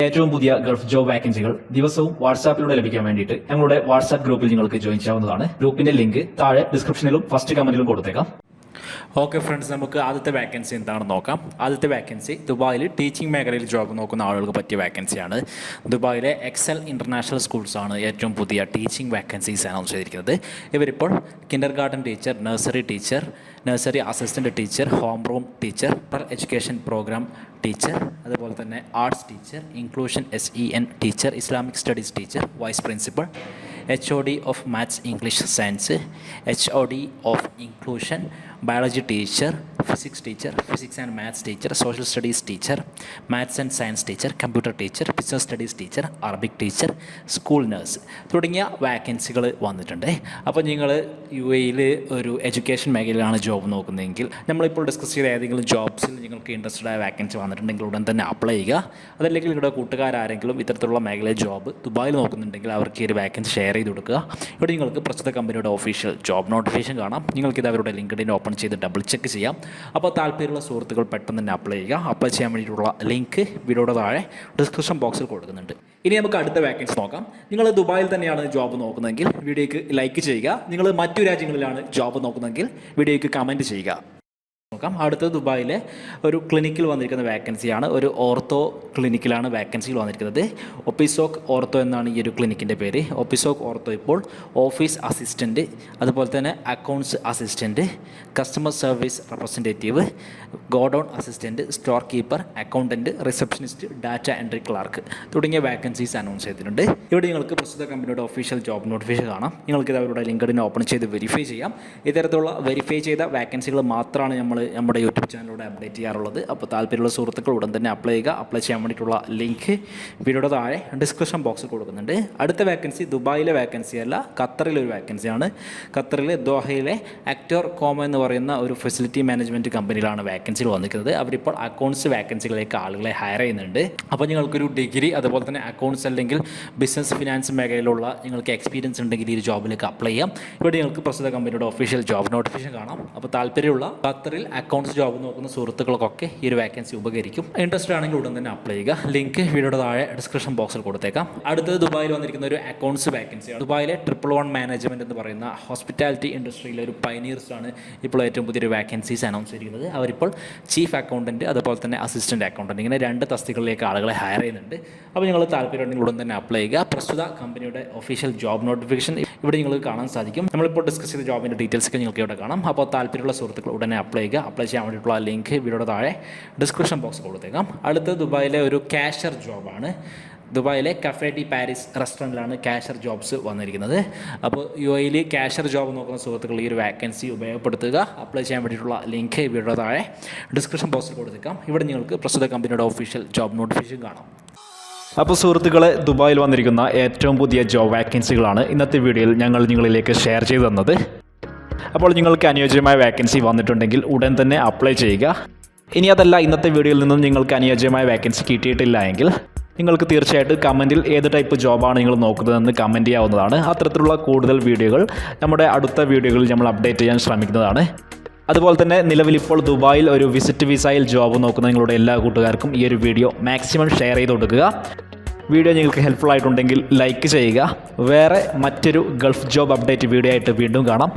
ഏറ്റവും പുതിയ Gulf job വാക്കൻസികൾ ദിവസവും വാട്സാപ്പിലൂടെ ലഭിക്കാൻ വേണ്ടിയിട്ട് ഞങ്ങളുടെ വാട്സാപ്പ് ഗ്രൂപ്പിൽ നിങ്ങൾക്ക് ജോയിൻ ചെയ്യാവുന്നതാണ്. ഗ്രൂപ്പിന്റെ ലിങ്ക് താഴെ ഡിസ്ക്രിപ്ഷനിലും ഫസ്റ്റ് കമന്റിലും കൊടുത്തേക്കാം. ഓക്കെ ഫ്രണ്ട്സ്, നമുക്ക് ആദ്യത്തെ വാക്കൻസി എന്താണെന്ന് നോക്കാം. ആദ്യത്തെ വാക്കൻസി ദുബായിൽ ടീച്ചിങ് മേഖലയിൽ ജോബ് നോക്കുന്ന ആളുകൾക്ക് പറ്റിയ വാക്കൻസിയാണ്. ദുബായിലെ എക്സൽ ഇൻ്റർനാഷണൽ സ്കൂൾസാണ് ഏറ്റവും പുതിയ ടീച്ചിങ് വാക്കൻസീസ് അനൗൺസ് ചെയ്തിരിക്കുന്നത്. ഇവരിപ്പോൾ kindergarten teacher, nursery assistant teacher, home room teacher, education programme teacher, അതുപോലെ തന്നെ arts teacher, inclusion SEN teacher, Islamic studies teacher, vice principal, HOD of maths English science, HOD of inclusion, biology teacher, physics and maths teacher, social studies teacher, maths and science teacher, computer teacher, business studies teacher, Arabic teacher, school nurse തുടങ്ങിയ വാക്കൻസികൾ വന്നിട്ടുണ്ട്. അപ്പോൾ നിങ്ങൾ UAE ഒരു education മേഖലയിലാണ് job നോക്കുന്നതെങ്കിൽ, നമ്മളിപ്പോൾ discuss ചെയ്ത ഏതെങ്കിലും ജോബ്സിൽ നിങ്ങൾക്ക് ഇൻട്രസ്റ്റഡ് ആയ വാക്കൻസി വന്നിട്ടുണ്ടെങ്കിൽ ഉടൻ തന്നെ അപ്ലൈ ചെയ്യുക. അതല്ലെങ്കിൽ നിങ്ങളുടെ കൂട്ടുകാരാരെങ്കിലും ഇത്തരത്തിലുള്ള മേഖലയിൽ ജോബ് ദുബായിൽ നോക്കുന്നുണ്ടെങ്കിൽ അവർക്ക് ഈ ഒരു വാക്കൻസി ഷെയർ ചെയ്ത് കൊടുക്കുക. ഇവിടെ നിങ്ങൾക്ക് പ്രസ്തുത കമ്പനിയുടെ ഒഫീഷ്യൽ ജോബ് നോട്ടിഫിക്കേഷൻ കാണാം. നിങ്ങൾക്കിത് അവരുടെ ലിങ്ക്ഡിൻ ഓപ്പൺ ചെയ്ത് ഡബിൾ ചെക്ക് ചെയ്യാം. അപ്പോൾ താല്പര്യമുള്ള സുഹൃത്തുക്കൾ പെട്ടെന്ന് തന്നെ അപ്ലൈ ചെയ്യുക. അപ്ലൈ ചെയ്യാൻ വേണ്ടിയിട്ടുള്ള ലിങ്ക് വീഡിയോയുടെ താഴെ ഡിസ്ക്രിപ്ഷൻ ബോക്സിൽ കൊടുക്കുന്നുണ്ട്. ഇനി നമുക്ക് അടുത്ത വാക്കൻസി നോക്കാം. നിങ്ങൾ ദുബായിൽ തന്നെയാണ് ജോബ് നോക്കുന്നതെങ്കിൽ വീഡിയോയ്ക്ക് ലൈക്ക് ചെയ്യുക. നിങ്ങൾ മറ്റു രാജ്യങ്ങളിലാണ് ജോബ് നോക്കുന്നതെങ്കിൽ വീഡിയോയ്ക്ക് കമൻറ്റ് ചെയ്യുക. നോക്കാം. അടുത്തത് ദുബായിലെ ഒരു ക്ലിനിക്കിൽ വന്നിരിക്കുന്ന വാക്കൻസിയാണ്. ഒരു ഓർത്തോ ക്ലിനിക്കിലാണ് വാക്കൻസികൾ വന്നിരിക്കുന്നത്. ഒപ്പിസോക്ക് ഓർത്തോ എന്നാണ് ഈ ഒരു ക്ലിനിക്കിൻ്റെ പേര്. ഒപ്പിസോക്ക് ഓർത്തോ ഇപ്പോൾ ഓഫീസ് അസിസ്റ്റൻറ്റ്, അതുപോലെ തന്നെ accounts assistant, customer service representative, godown assistant, store keeper, accountant, receptionist, data entry clerk തുടങ്ങിയ വാക്കൻസീസ് അനൗൺസ് ചെയ്തിട്ടുണ്ട്. ഇവിടെ നിങ്ങൾക്ക് പ്രസ്തുത കമ്പനിയുടെ ഒഫീഷ്യൽ ജോബ് നോട്ടിഫിക്കേഷൻ കാണാം. നിങ്ങൾക്കിത് അവരുടെ ലിങ്ക്ഡിൻ ഓപ്പൺ ചെയ്ത് വെരിഫൈ ചെയ്യാം. ഇത്തരത്തിലുള്ള വെരിഫൈ ചെയ്ത വാക്കൻസികൾ മാത്രമാണ് നമ്മുടെ യൂട്യൂബ് ചാനലിലൂടെ അപ്ഡേറ്റ് ചെയ്യാറുള്ളത്. അപ്പോൾ താല്പര്യമുള്ള സുഹൃത്തുക്കൾ ഉടൻ തന്നെ അപ്ലൈ ചെയ്യുക. അപ്ലൈ ചെയ്യാൻ വേണ്ടിയിട്ടുള്ള ലിങ്ക് വീഡിയോയുടെ താഴെ ഡിസ്ക്രിപ്ഷൻ ബോക്സിൽ കൊടുക്കുന്നുണ്ട്. അടുത്ത വാക്കൻസി ദുബായിലെ വാക്കൻസി അല്ല, ഖത്തറിലെ ഒരു വാക്കൻസിയാണ്. ഖത്തറിലെ ദോഹയിലെ ആക്ടർ കോമ എന്ന് പറയുന്ന ഒരു ഫെസിലിറ്റി മാനേജ്മെൻറ്റ് കമ്പനിയിലാണ് വാക്കൻസികൾ വന്നിരിക്കുന്നത്. അവരിപ്പോൾ അക്കൗണ്ട്സ് വാക്കൻസികളിലേക്ക് ആളുകളെ ഹയർ ചെയ്യുന്നുണ്ട്. അപ്പോൾ നിങ്ങൾക്കൊരു ഡിഗ്രി, അതുപോലെ തന്നെ അക്കൗണ്ട്സ് അല്ലെങ്കിൽ ബിസിനസ് ഫിനാൻസ് മേഖലയിലുള്ള നിങ്ങൾക്ക് എക്സ്പീരിയൻസ് ഉണ്ടെങ്കിൽ ഈ ജോബിലേക്ക് അപ്ലൈ ചെയ്യാം. ഇവിടെ നിങ്ങൾക്ക് പ്രസ്തുത കമ്പനിയുടെ ഒഫീഷ്യൽ ജോബ് നോട്ടിഫിക്കേഷൻ കാണാം. അപ്പോൾ താല്പര്യമുള്ള ഖത്തറിൽ അക്കൗണ്ട്സ് ജോബ് നോക്കുന്ന സുഹൃത്തുക്കൾക്കൊക്കെ ഈ ഒരു വാക്കൻസി ഉപകരിക്കും. ഇൻട്രസ്റ്റ് ആണെങ്കിൽ ഉടൻ തന്നെ അപ്ലൈ ചെയ്യുക. ലിങ്ക് വീഡിയോയുടെ താഴെ ഡിസ്ക്രിപ്ഷൻ ബോക്സിൽ കൊടുത്തേക്കാം. അടുത്തത് ദുബായിൽ വന്നിരിക്കുന്ന ഒരു അക്കൗണ്ട്സ് വാക്കൻസിയാണ്. ദുബായിലെ 111 മാനേജ്മെൻറ്റ് എന്ന് പറയുന്ന ഹോസ്പിറ്റാലിറ്റി ഇൻഡസ്ട്രിയിലെ ഒരു പൈനീർസാണ് ഇപ്പോൾ ഏറ്റവും പുതിയൊരു വാക്കൻസീസ് അനൗൺസ് ചെയ്തിരിക്കുന്നത്. അവരിപ്പോൾ ചീഫ് അക്കൗണ്ടൻറ്റ്, അതുപോലെ തന്നെ അസിസ്റ്റൻറ്റ് അക്കൗണ്ടൻറ്റ്, ഇങ്ങനെ 2 തസ്തികളിലേക്ക് ആളുകളെ ഹയർ ചെയ്യുന്നുണ്ട്. അപ്പോൾ നിങ്ങൾ താല്പര്യമുണ്ടെങ്കിൽ ഉടൻ തന്നെ അപ്ലൈ ചെയ്യുക. പ്രസ്തുത കമ്പനിയുടെ ഒഫീഷ്യൽ ജോബ് നോട്ടിഫിക്കേഷൻ ഇവിടെ നിങ്ങൾക്ക് കാണാൻ സാധിക്കും. നമ്മളിപ്പോൾ ഡിസ്കസ് ചെയ്ത ജോബിൻ്റെ ഡീറ്റെയിൽസ് ഒക്കെ നിങ്ങൾക്ക് ഇവിടെ കാണാം. അപ്പോൾ താല്പര്യമുള്ള സുഹൃത്തുക്കൾ ഉടനെ അപ്ലൈ ചെയ്യുക. അപ്ലൈ ചെയ്യാൻ വേണ്ടിയിട്ടുള്ള ലിങ്ക് വീഡിയോയുടെ താഴെ ഡിസ്ക്രിപ്ഷൻ ബോക്സ് കൊടുത്തേക്കാം. അടുത്ത ദുബായിലെ ഒരു കാഷ്യർ ജോബാണ്. ദുബായിലെ കഫേ ഡി പാരീസ് റെസ്റ്റോറൻറ്റിലാണ് കാഷ്യർ ജോബ്സ് വന്നിരിക്കുന്നത്. അപ്പോൾ UAE കാഷ്യർ ജോബ് നോക്കുന്ന സുഹൃത്തുക്കൾ ഈ ഒരു വാക്കൻസി ഉപയോഗപ്പെടുത്തുക. അപ്ലൈ ചെയ്യാൻ വേണ്ടിയിട്ടുള്ള ലിങ്ക് വീഡിയോയുടെ താഴെ ഡിസ്ക്രിപ്ഷൻ ബോക്സിൽ കൊടുത്തേക്കാം. ഇവിടെ നിങ്ങൾക്ക് പ്രസ്തുത കമ്പനിയുടെ ഒഫീഷ്യൽ ജോബ് നോട്ടിഫിക്കേഷൻ കാണാം. അപ്പോൾ സുഹൃത്തുക്കളെ, ദുബായിൽ വന്നിരിക്കുന്ന ഏറ്റവും പുതിയ ജോബ് വാക്കൻസികളാണ് ഇന്നത്തെ വീഡിയോയിൽ ഞങ്ങൾ നിങ്ങളിലേക്ക് ഷെയർ ചെയ്തു തന്നത്. അപ്പോൾ നിങ്ങൾക്ക് അനുയോജ്യമായ വാക്കൻസി വന്നിട്ടുണ്ടെങ്കിൽ ഉടൻ തന്നെ അപ്ലൈ ചെയ്യുക. ഇനി അതല്ല, ഇന്നത്തെ വീഡിയോയിൽ നിന്നും നിങ്ങൾക്ക് അനുയോജ്യമായ വാക്കൻസി കിട്ടിയിട്ടില്ല എങ്കിൽ നിങ്ങൾക്ക് തീർച്ചയായിട്ടും കമൻറ്റിൽ ഏത് ടൈപ്പ് ജോബാണ് നിങ്ങൾ നോക്കുന്നതെന്ന് കമൻറ്റ് ചെയ്യാവുന്നതാണ്. അത്തരത്തിലുള്ള കൂടുതൽ വീഡിയോകൾ നമ്മുടെ അടുത്ത വീഡിയോകളിൽ നമ്മൾ അപ്ഡേറ്റ് ചെയ്യാൻ ശ്രമിക്കുന്നതാണ്. അതുപോലെ തന്നെ നിലവിലിപ്പോൾ ദുബായിൽ ഒരു വിസിറ്റ് വിസയിൽ ജോബ് നോക്കുന്ന നിങ്ങളുടെ എല്ലാ കൂട്ടുകാർക്കും ഈ ഒരു വീഡിയോ മാക്സിമം ഷെയർ ചെയ്ത് കൊടുക്കുക. വീഡിയോ നിങ്ങൾക്ക് ഹെൽപ്ഫുൾ ആയിട്ടുണ്ടെങ്കിൽ ലൈക്ക് ചെയ്യുക. വേറെ മറ്റൊരു ഗൾഫ് ജോബ് അപ്ഡേറ്റ് വീഡിയോ ആയിട്ട് വീണ്ടും കാണാം.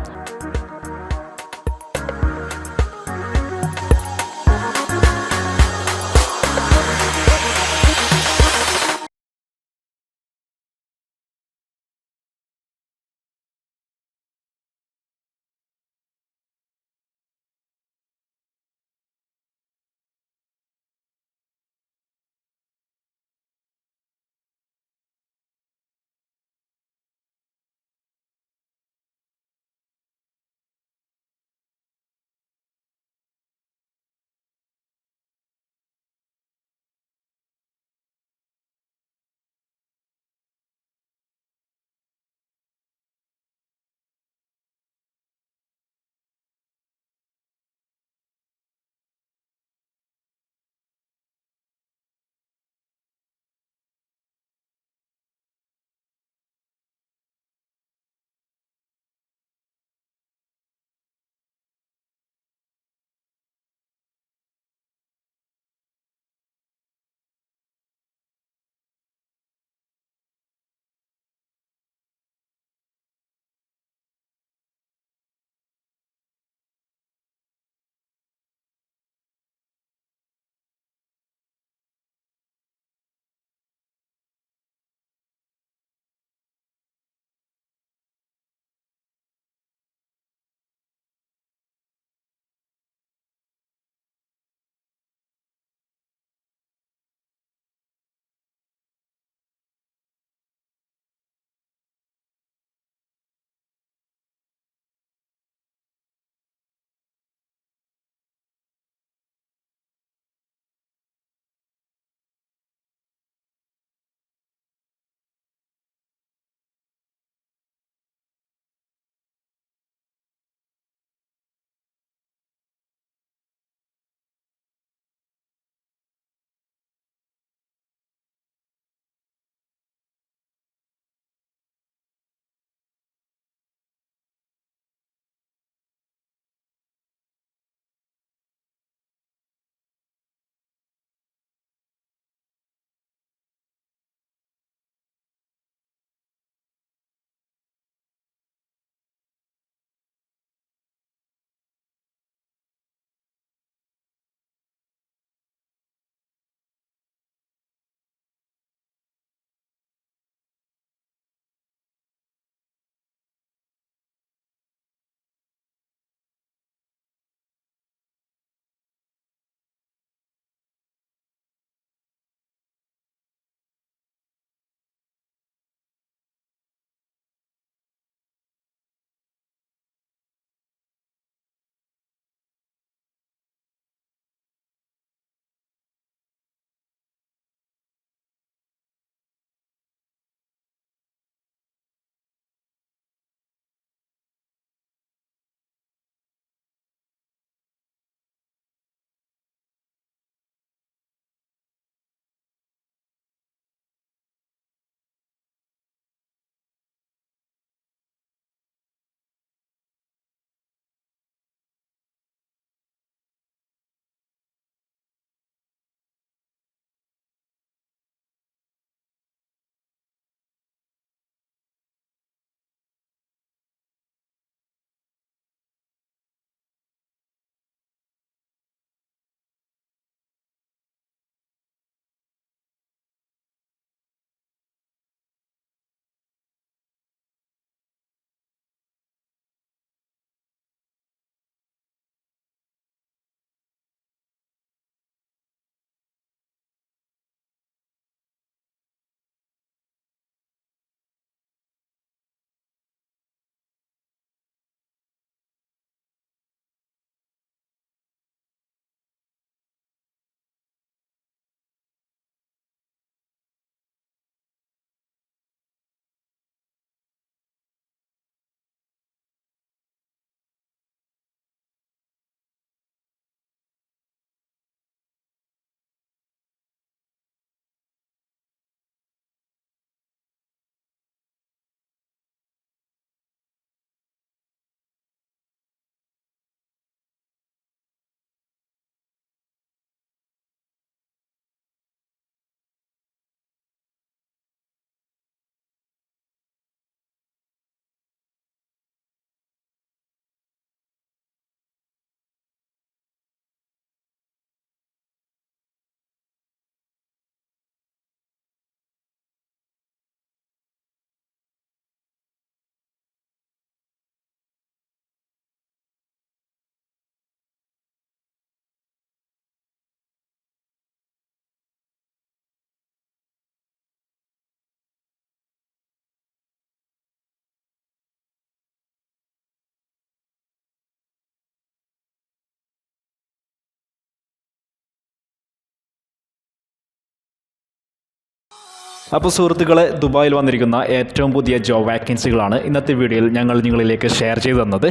അപ്പോൾ സുഹൃത്തുക്കളെ, ദുബായിൽ വന്നിരിക്കുന്ന ഏറ്റവും പുതിയ ജോബ് വാക്കൻസികളാണ് ഇന്നത്തെ വീഡിയോയിൽ ഞങ്ങൾ നിങ്ങളിലേക്ക് ഷെയർ ചെയ്തു തന്നത്.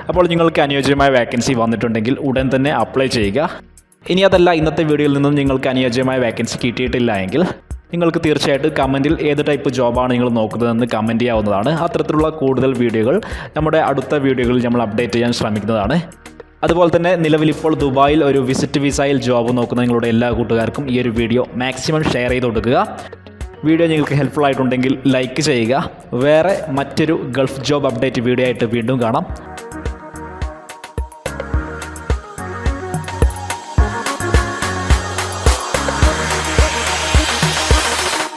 അപ്പോൾ നിങ്ങൾക്ക് അനുയോജ്യമായ വാക്കൻസി വന്നിട്ടുണ്ടെങ്കിൽ ഉടൻ തന്നെ അപ്ലൈ ചെയ്യുക. ഇനി അതല്ല, ഇന്നത്തെ വീഡിയോയിൽ നിന്നും നിങ്ങൾക്ക് അനുയോജ്യമായ വാക്കൻസി കിട്ടിയിട്ടില്ല എങ്കിൽ നിങ്ങൾക്ക് തീർച്ചയായിട്ടും കമൻറ്റിൽ ഏത് ടൈപ്പ് ജോബാണ് നിങ്ങൾ നോക്കുന്നതെന്ന് കമൻറ്റ് ചെയ്യാവുന്നതാണ്. അത്തരത്തിലുള്ള കൂടുതൽ വീഡിയോകൾ നമ്മുടെ അടുത്ത വീഡിയോകളിൽ നമ്മൾ അപ്ഡേറ്റ് ചെയ്യാൻ ശ്രമിക്കുന്നതാണ്. അതുപോലെ തന്നെ നിലവിലിപ്പോൾ ദുബായിൽ ഒരു വിസിറ്റ് വിസയിൽ ജോബ് നോക്കുന്ന നിങ്ങളുടെ എല്ലാ കൂട്ടുകാർക്കും ഈ ഒരു വീഡിയോ മാക്സിമം ഷെയർ ചെയ്ത് കൊടുക്കുക. വീഡിയോ നിങ്ങൾക്ക് ഹെൽപ്ഫുൾ ആയിട്ടുണ്ടെങ്കിൽ ലൈക്ക് ചെയ്യുക. വേറെ മറ്റൊരു ഗൾഫ് ജോബ് അപ്ഡേറ്റ് വീഡിയോ ആയിട്ട് വീണ്ടും കാണാം.